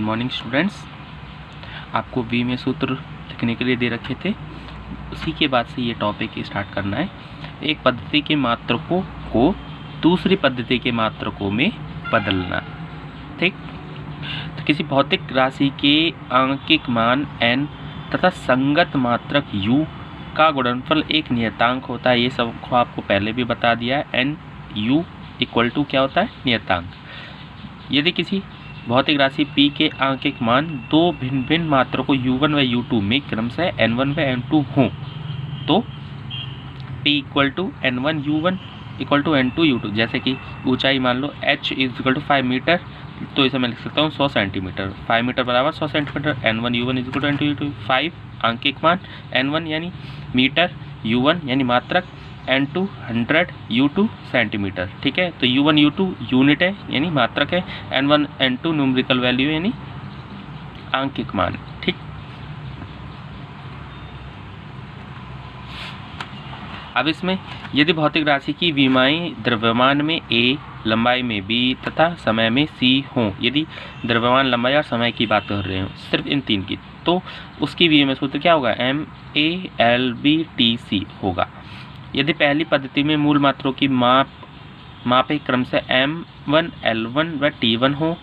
Morning students. आपको we में सूत्र लिखने के लिए दे रखे थे, उसी के बाद से ये टॉपिक स्टार्ट करना है। एक पद्धति के मात्रकों को दूसरी पद्धति के मात्रकों में बदलना। ठीक, तो किसी भौतिक राशि के आंकिक मान n तथा संगत मात्रक u का गुणनफल एक नियतांक होता है। ये सब आपको पहले भी बता दिया है। n u इक्वल टू क्या होता है? नियतांक। यदि किसी भौतिक राशि p के आंकिक मान दो भिन्न भिन्न मात्रकों u1 व u2 में क्रमशः n1 व n2 हों तो p equal to n1 u1 equal to n2 u2। जैसे कि ऊंचाई मान लो h इक्वल टू 5 मीटर, तो इसे मैं लिख सकता हूँ 100 सेंटीमीटर। 5 मीटर बराबर 100 centimetre. n1 u1 equal to n2 u2। 5 आंकिक मान, n1 यानी मीटर, u1 यानी मात्रक, n2 100, u2 सेंटीमीटर। ठीक है, तो u1 u2 यूनिट है यानी मात्रक है, n1 n2 न्यूमेरिकल वैल्यू यानी आंकिक मान। ठीक, अब इसमें यदि भौतिक राशि की विमाएं द्रव्यमान में a, लंबाई में b तथा समय में c हों, यदि द्रव्यमान, लंबाई और समय की बात कर रहे हो, सिर्फ इन तीन की, तो उसकी वी में सूत्र क्या होगा? MALBTC होगा। यदि पहली पद्धति में मूल मात्रों की मापे क्रमशः M1, L1 व T1 हो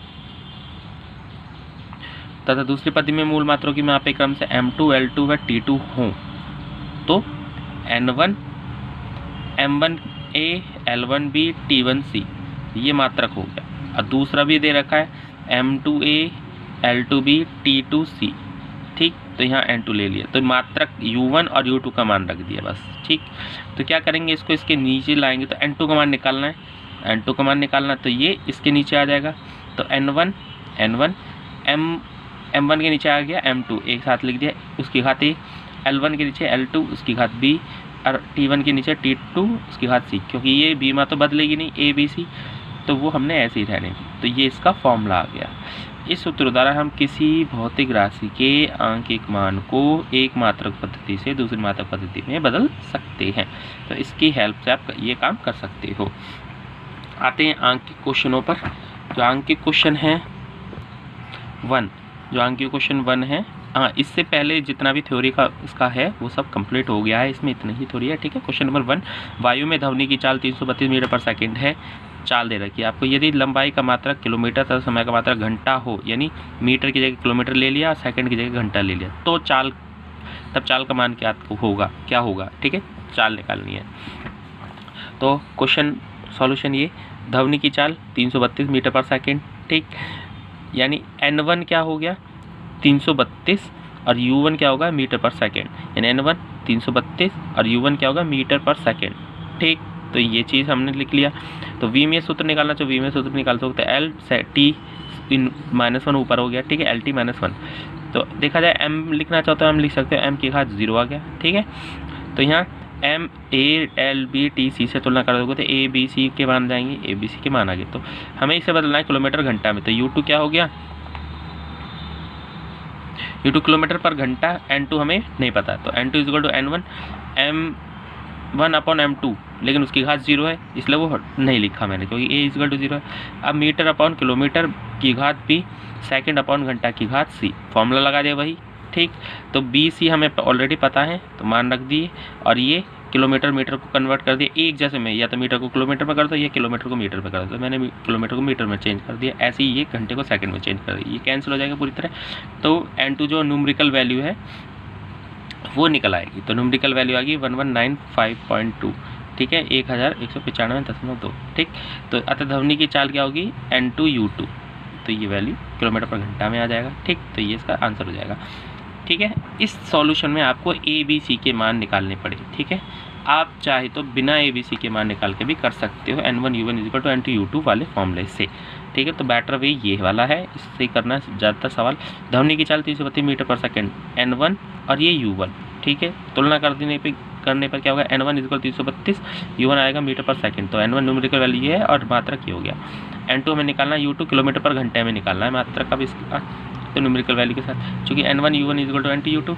तथा दूसरी पद्धति में मूल मात्रों की मापे क्रमशः M2, L2 व T2 हो तो N1 M1A, L1B, T1C ये मात्रक हो गया। और दूसरा भी दे रखा है M2A, L2B, T2C। ठीक, तो यहाँ N2 ले लिया, तो मात्रक U1 और U2 का मान रख दिया बस। ठीक, तो क्या करेंगे, इसको इसके नीचे लाएंगे तो N2 का मान निकालना है। N2 का मान निकालना तो ये इसके नीचे आ जाएगा, तो N1 M1 के नीचे आ गया M2, एक साथ लिख दिया, उसकी घात A, L1 के नीचे L2, उसकी घात B, और T1 के नीचे T2, उसकी घात C, क्योंकि ये B में तो बदलेगी नहीं, A B C, तो वो हमने ऐसे ही रहने दी। तो ये इसका फॉर्मूला आ गया। इस सूत्र द्वारा हम किसी भौतिक राशि के आंकिक मान को एक मात्रक पद्धति से दूसरी मात्रक पद्धति में बदल सकते हैं। तो इसकी हेल्प से आप ये काम कर सकते हो। आते हैं आंकिक क्वेश्चनों पर। जो आंकिक क्वेश्चन है 1, जो आंकिक क्वेश्चन 1 है, हाँ, इससे पहले जितना भी थ्योरी का इसका है वो सब कंप्लीट हो गया है, इसमें इतना ही थ्योरी है। ठीक है, क्वेश्चन नंबर 1, वायु में ध्वनि की चाल 332 मीटर पर सेकंड है। चाल दे रखी है आपको। यदि लंबाई का मात्रक किलोमीटर तथा समय का मात्रक घंटा हो, यानी मीटर की जगह किलोमीटर ले लिया, सेकंड की जगह घंटा ले लिया, तो चाल का मान क्या होगा? ठीक है, चाल निकालनी है। तो क्वेश्चन सॉल्यूशन ये, ध्वनि की चाल 332 मीटर पर सेकंड। ठीक, यानी N1 क्या हो गया? 332 और U1 क्या होगा? मीटर पर सेकंड। यानी N1 332 और U1 क्या होगा? मीटर पर सेकंड। ठीक, तो ये चीज़ हमने लिख लिया। तो V में सूत्र निकालना, तो V में सूत्र निकाल सकते हैं L से T -1 ऊपर हो गया। ठीक है, LT -1। तो देखा जाए M लिखना चाहते हो, M लिख सकते हो, M की घात 0 आ गया। ठीक है, तो यहाँ MALBTC से तुलना कर दोगे तो ABC के मान जाएंगे, ABC के मान आ गए। तो हमें इसे बदलना है किलोमीटर घंटा में, तो U2 क्या हो गया? U2 किलोमीटर पर घंटा, N2 हमें नहीं पता, तो N2 equal to N1 M1/M2, लेकिन उसकी घात 0 है इसलिए वो नहीं लिखा मैंने, क्योंकि A इक्वल टू 0 है। अब मीटर अपॉन किलोमीटर की घात B, सेकंड अपॉन घंटा की घात C, फॉर्मूला लगा दिया वही। ठीक, तो BC हमें ऑलरेडी पता है तो मान रख दिए, और ये किलोमीटर मीटर को कन्वर्ट कर दिया एक जैसे में, या तो मीटर को किलोमीटर में कर दो या किलोमीटर को मीटर में कर दो। मैंने किलोमीटर को मीटर में चेंज कर दिया, ऐसे ही ये घंटे को सेकंड में चेंज कर दिया, ये कैंसिल हो जाएगा पूरी तरह। तो N2 जो न्यूमेरिकल वैल्यू है वो निकल आएगी, तो न्यूमेरिकल वैल्यू आ गई 1195.2। ठीक है, 1195.2। ठीक, तो अतः ध्वनि की चाल क्या होगी? N2 U2, तो ये वैल्यू किलोमीटर पर घंटा में आ जाएगा। ठीक, तो ये इसका आंसर हो जाएगा। ठीक है, इस सॉल्यूशन में आपको ABC के मान निकालने पड़े। ठीक है, आप चाहे तो बिना ABC के मान निकाल के भी कर सकते हो, N1 U1 equal to N2 U2 वाले फॉर्मूले से। ठीक है, तो बेटर वे ये वाला है, इससे करना ज़्यादातर सवाल। ध्वनि की चाल 332 मीटर पर सेकंड, N1 और ये U1। ठीक है, तुलना करने पर क्या होगा? N1 इक्वल 332, U1 आएगा मीटर पर सेकंड, तो N1 न्यूमेरिकल वैल्यू ये है और मात्रक ये हो गया। N2 हमें निकालना है, U2 किलोमीटर पर घंटे में निकालना है मात्रक अब इसका, तो न्यूमेरिकल वैल्यू के साथ, चूँकि N1 U1 equal to N2 U2,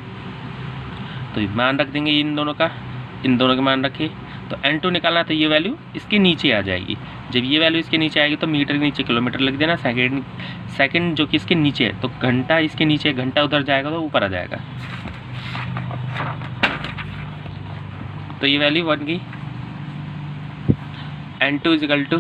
तो मान रख देंगे इन दोनों का, इन दोनों के मान रखे। तो N2 निकालना, तो ये वैल्यू इसके नीचे आ जाएगी, जब ये वैल्यू इसके नीचे आएगी तो मीटर के नीचे किलोमीटर लिख देना, सेकंड जो कि इसके नीचे है तो घंटा इसके नीचे, घंटा उधर जाएगा तो ऊपर आ जाएगा। तो ये वैल्यू बन गई N2 इजिकल टू,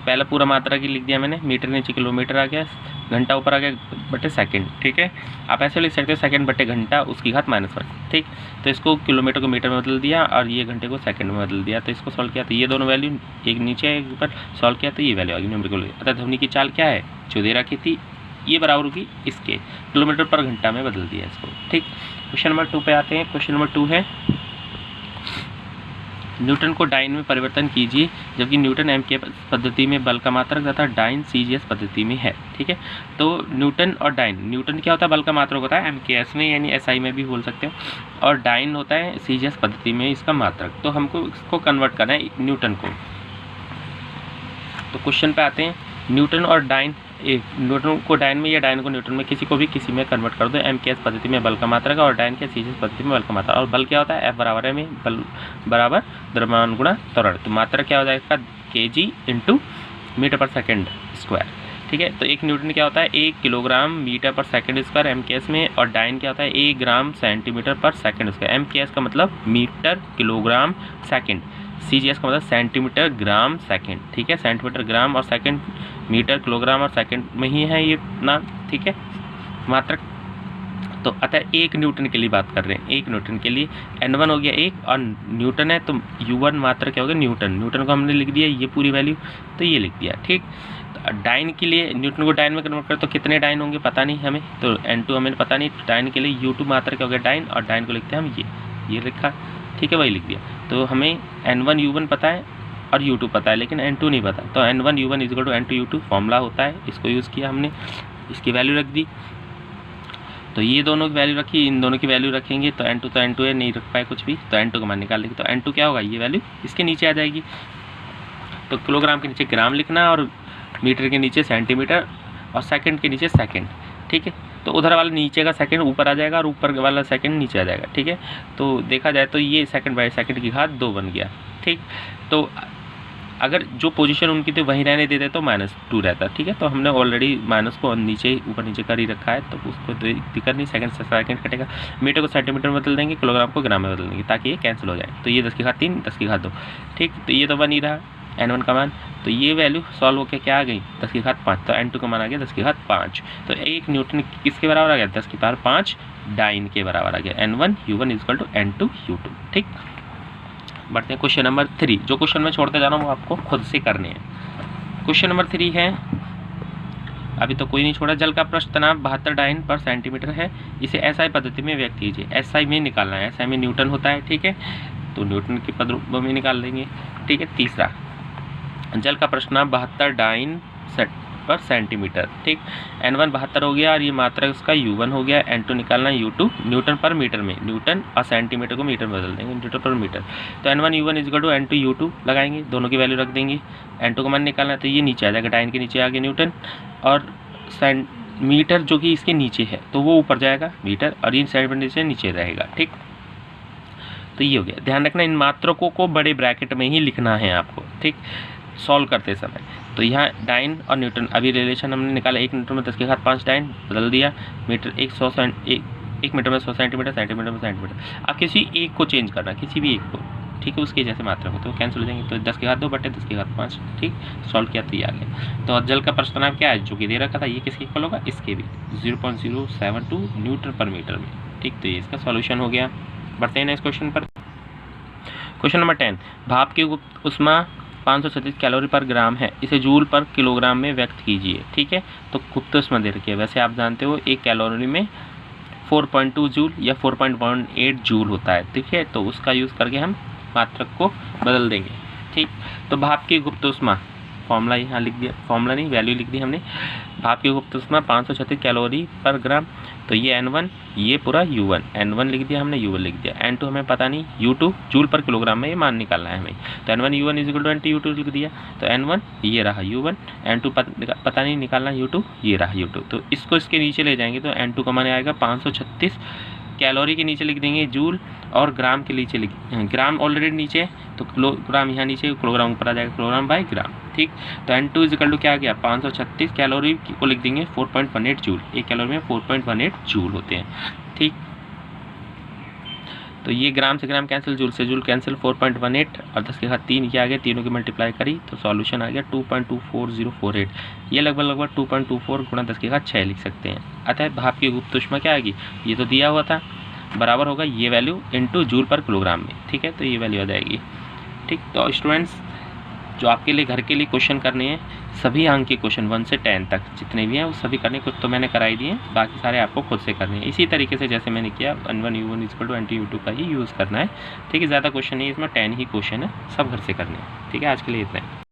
पहला पूरा मात्रा की लिख दिया मैंने, मीटर नीचे किलोमीटर आ गया, घंटा ऊपर आ गया बटे सेकंड। ठीक है, आप ऐसे लिख सकते हो सेकंड बटे घंटा उसकी घात -1। ठीक, तो इसको किलोमीटर को मीटर में बदल दिया और ये घंटे को सेकंड में बदल दिया। तो इसको सॉल्व किया तो ये दोनों वैल्यू एक नीचे एक ऊपर सॉल्व किया तो ये वैल्यू आ गई न्यूमेरिकल। अतः ध्वनि की चाल क्या है जो दे रखी थी, ये बराबर होगी इसके किलोमीटर पर घंटा में बदल दिया इसको। ठीक, क्वेश्चन नंबर 2 पे आते हैं। क्वेश्चन नंबर 2 है न्यूटन को डाइन में परिवर्तन कीजिए जबकि न्यूटन एमकेएस पद्धति में बल का मात्रक तथा डाइन सीजीएस पद्धति में है। ठीक है, तो न्यूटन और डाइन, न्यूटन क्या होता है, बल का मात्रक होता है एमकेएस में यानी एसआई में भी बोल सकते हो, और डाइन होता है सीजीएस पद्धति में इसका मात्रक। तो हमको इसको कन्वर्ट करना है न्यूटन को। तो क्वेश्चन पे आते हैं, न्यूटन और डाइन, न्यूटन को डाइन में या डाइन को न्यूटन में, किसी को भी किसी में कन्वर्ट कर दो। एमकेएस पद्धति में बल का मात्रक और डाइन के सीजीएस पद्धति में बल का मात्रक। और बल क्या होता है, F बराबर है में बल बराबर द्रव्यमान गुणा त्वरण। तो मात्रक क्या हो जाएगा, kg इंटू मीटर पर सेकेंड स्क्वायर। ठीक है, तो एक न्यूटन क्या होता है 1 किलोग्राम मीटर पर सेकेंड स्क्वायर एमकेएस में, और डाइन क्या होता है 1 ग्राम सेंटीमीटर पर सेकेंड स्क्वायर। एमकेएस का मतलब मीटर किलोग्राम सेकेंड, सीजीएस का मतलब सेंटीमीटर ग्राम सेकेंड। ठीक है, सेंटीमीटर ग्राम और सेकेंड मीटर किलोग्राम और सेकंड में ही है ये नाम। ठीक है, मात्रक। तो अतः 1 न्यूटन के लिए बात कर रहे हैं, 1 न्यूटन के लिए N1 हो गया 1 और न्यूटन है तो U1 मात्रक क्या हो गया न्यूटन। न्यूटन को हमने लिख दिया ये पूरी वैल्यू, तो ये लिख दिया। ठीक, तो डाइन के लिए न्यूटन को डाइन में कन्वर्ट कर तो कितने डाइन होंगे पता नहीं हमें, तो N2 हमें पता नहीं। डाइन के लिए U2 मात्रक क्या हो गया डाइन, और डाइन को लिखते हैं हम ये लिखा। ठीक है, वही लिख दिया। तो हमें N1 U1 पता है और U2 पता है लेकिन N2 नहीं पता, तो N1 U1 equal to N2 U2 formula होता है, इसको यूज़ किया हमने, इसकी वैल्यू रख दी। तो ये दोनों की वैल्यू रखी, इन दोनों की वैल्यू रखेंगे तो N2 है, नहीं रख पाए कुछ भी, तो N2 का मान निकाल लेंगे। तो N2 क्या होगा, ये वैल्यू इसके नीचे आ जाएगी। तो किलोग्राम के नीचे ग्राम लिखना और मीटर के नीचे सेंटीमीटर और सेकंड के नीचे सेकंड। ठीक है, तो उधर वाला नीचे का सेकंड ऊपर आ जाएगा और ऊपर वाला सेकंड नीचे आ जाएगा। ठीक है, तो देखा जाए तो ये सेकंड बाय सेकंड की घात 2 बन गया। ठीक, तो अगर जो पोजीशन उनकी थी वहीं रहने देते तो -2 रहता। ठीक है, तो हमने ऑलरेडी माइनस को नीचे ऊपर नीचे कर ही रखा है, तो उसको दिक्कत नहीं, सेकंड से सेकंड कटेगा। मीटर को सेंटीमीटर में बदल देंगे, किलोग्राम को ग्राम में बदल देंगे ताकि ये कैंसिल हो जाए। तो ये 10 की घात 3, 10 की घात 2। ठीक, तो ये तो बन ही रहा N1 का मान, तो ये वैल्यू सॉल्व होकर क्या आ गई 10 की घात 5, तो N2 का मान आ गया 10 की घात 5। तो 1 न्यूटन किसके बराबर आ गया 10 की पावर 5 डाइन के बराबर आ गया। N1 U1 equal to N2 U2। ठीक, बढ़ते हैं क्वेश्चन नंबर 3। जो क्वेश्चन मैं छोड़ते जा रहा हूँ वो आपको खुद से करने हैं। क्वेश्चन नंबर 3 है, अभी तो कोई नहीं छोड़ा। जल का पृष्ठ तनाव 72 डाइन पर सेंटीमीटर है, इसे एसआई पद्धति में व्यक्त कीजिए। एसआई में निकालना है, एसआई में न्यूटन होता है। ठीक है, तो न्यूटन के पद रूप में निकाल लेंगे। ठीक है, तीसरा, जल का पृष्ठ तनाव 72 डाइन पर सेंटीमीटर। ठीक, N1 72 हो गया और ये मात्रक उसका U1 हो गया। N2 निकालना है U2 न्यूटन पर मीटर में, न्यूटन और सेंटीमीटर को मीटर में बदल देंगे, न्यूटन पर मीटर। तो N1 U1 equal to N2 U2 लगाएंगे, दोनों की वैल्यू रख देंगे। N2 का मान निकालना है तो ये नीचे आ जाएगा, डाइन के नीचे आ गया न्यूटन, और मीटर जो कि इसके नीचे है तो वो ऊपर जाएगा मीटर, और ये सेंटीमीटर नीचे रहेगा। ठीक, तो ये हो गया। ध्यान रखना इन मात्रकों को बड़े ब्रैकेट में ही लिखना है आपको। ठीक, सॉल्व करते समय। तो यहाँ डाइन और न्यूटन अभी रिलेशन हमने निकाला, 1 न्यूटन में 10 की घात 5 डाइन बदल दिया, मीटर 1 मीटर में 100 सेंटीमीटर, सेंटीमीटर में सेंटीमीटर। आप किसी एक को चेंज करना, किसी भी एक को। ठीक है, उसके जैसे मात्रा हो तो कैंसिल हो जाएंगे। तो 10 की घात 2 बटे 10 की घात 5। ठीक, सॉल्व किया तो ये आ गया। तो जल का पृष्ठ तनाव क्या है जो कि दे रखा था, ये किसके इक्वल होगा, इसके भी 0.072 न्यूटन पर मीटर में। ठीक, तो ये इसका सॉल्यूशन हो गया। बढ़ते हैं नेक्स्ट क्वेश्चन पर। क्वेश्चन नंबर 10, भाप की गुप्त ऊष्मा 536 कैलोरी पर ग्राम है, इसे जूल पर किलोग्राम में व्यक्त कीजिए। ठीक है, तो गुप्त ऊष्मा दे रखी है। वैसे आप जानते हो 1 कैलोरी में 4.2 जूल या 4.18 जूल होता है। ठीक है, तो उसका यूज़ करके हम मात्रक को बदल देंगे। ठीक, तो भाप की गुप्त ऊष्मा फॉर्मूला यहाँ लिख दिया, फॉर्मूला नहीं वैल्यू लिख दी हमने। भाप की गुप्त ऊष्मा 536 कैलोरी पर ग्राम, तो ये N1, ये पूरा U1, N1 लिख दिया हमने, U1 लिख दिया। N2 हमें पता नहीं, U2 जूल पर किलोग्राम में ये मान निकालना है हमें। तो N1 U1 equal to N2 U2 लिख दिया। तो N1 ये रहा U1, N2 पता नहीं निकालना, U2 ये रहा U2। तो इसको इसके नीचे ले जाएंगे तो N2 का मान आएगा 536 कैलोरी के नीचे लिख देंगे जूल, और ग्राम के नीचे ग्राम ऑलरेडी नीचे है तो किलोग्राम यहाँ नीचे, किलोग्राम ऊपर आ जाएगा, किलोग्राम बाई ग्राम। ठीक, तो N2 इजिकल टू क्या आ गया 536, कैलोरी को लिख देंगे 4.18 जूल, एक कैलोरी में 4.18 जूल होते हैं। ठीक, तो ये ग्राम से ग्राम कैंसिल, जूल से जूल कैंसिल, 4.18 और 10 के घात 3 ये आ गया, तीनों की मल्टीप्लाई करी तो सॉल्यूशन आ गया 2.24048। ये लगभग 2.24 गुणा 10 के घात 6 लिख सकते हैं। अतः भाप की गुप्त ऊष्मा क्या आएगी, ये तो दिया हुआ था, बराबर होगा ये वैल्यू इनटू जूल पर किलोग्राम में। ठीक है, तो ये वैल्यू आ जाएगी। ठीक, तो स्टूडेंट्स जो आपके लिए घर के लिए क्वेश्चन करने हैं, सभी अंक के क्वेश्चन 1 से 10 तक जितने भी हैं वो सभी करने, कुछ तो मैंने कराई दिए, बाकी सारे आपको खुद से करने हैं। इसी तरीके से जैसे मैंने किया N1 U1 equal to NT U2 का ही यूज़ करना है। ठीक है, ज़्यादा क्वेश्चन नहीं, इसमें 10 ही क्वेश्चन है, सब घर से करने हैं। ठीक है, आज के लिए इतना है।